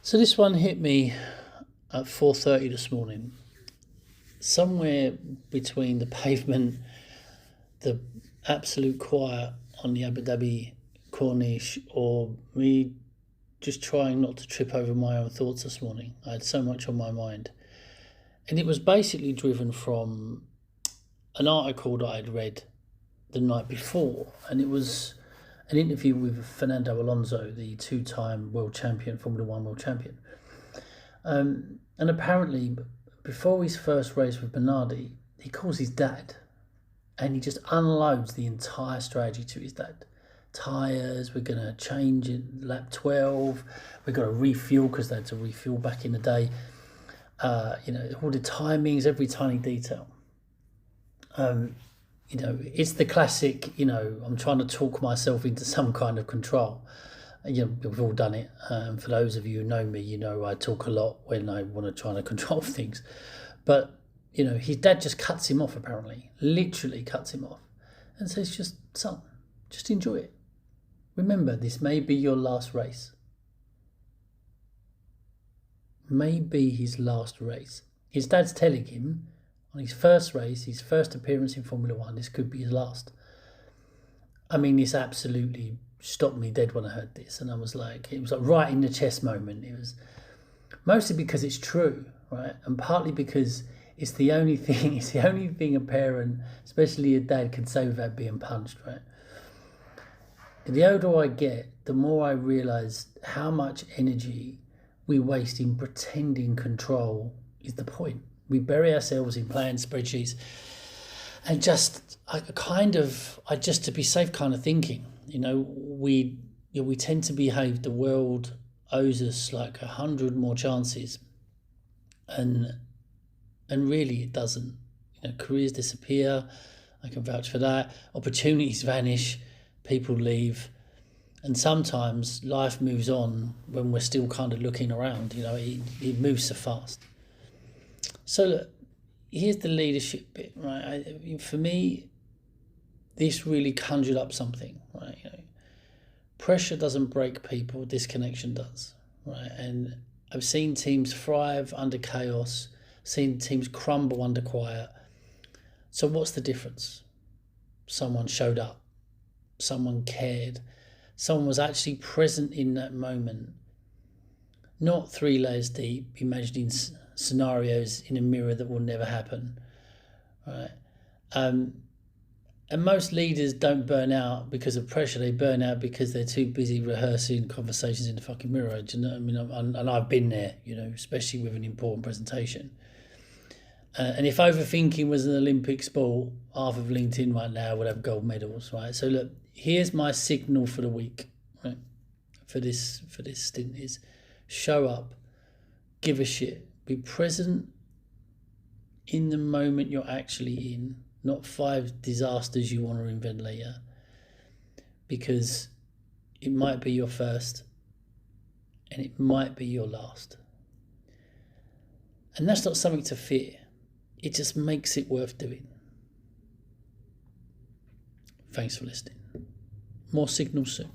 So this one hit me at 4:30 this morning, somewhere between the pavement, the absolute quiet on the Abu Dhabi Corniche, or me just trying not to trip over my own thoughts this morning. I had so much on my mind. And it was basically driven from an article that I'd read the night before, and it was an interview with Fernando Alonso, the two-time world champion, Formula One world champion. And apparently, before his first race with Bernardi, he calls his dad, and he just unloads the entire strategy to his dad. Tyres, we're going to change it lap 12, we've got to refuel because they had to refuel back in the day. All the timings, every tiny detail. It's the classic, I'm trying to talk myself into some kind of control. We've all done it. For those of you who know me, I talk a lot when I want to try to control things. But, his dad just cuts him off, apparently. Literally cuts him off. And says, son, just enjoy it. Remember, this may be your last race. May be his last race. His dad's telling him on his first race, his first appearance in Formula One, this could be his last. I mean, this absolutely stopped me dead when I heard this. And I was like, it was like right in the chest moment. It was mostly because it's true, right? And partly because it's the only thing a parent, especially a dad, can say without being punched, right? And the older I get, the more I realise how much energy we waste in pretending control is the point. We bury ourselves in playing spreadsheets and just to be safe kind of thinking. We tend to behave. The world owes us like 100 more chances, and really it doesn't. Careers disappear. I can vouch for that. Opportunities vanish. People leave. And sometimes life moves on when we're still kind of looking around. It moves so fast. So look, here's the leadership bit, right? For me, this really conjured up something, right? Pressure doesn't break people, disconnection does, right? And I've seen teams thrive under chaos, seen teams crumble under quiet. So what's the difference? Someone showed up, someone cared, someone was actually present in that moment, not 3 layers deep, imagining scenarios in a mirror that will never happen, right? And most leaders don't burn out because of pressure. They burn out because they're too busy rehearsing conversations in the fucking mirror. Do you know what I mean? And I've been there, especially with an important presentation. And if overthinking was an Olympic sport, half of LinkedIn right now would have gold medals, right? So look, here's my signal for the week, right? For this stint is show up, give a shit, be present in the moment you're actually in, not 5 disasters you want to invent later, because it might be your first and it might be your last. And that's not something to fear. It just makes it worth doing. Thanks for listening. More signals soon.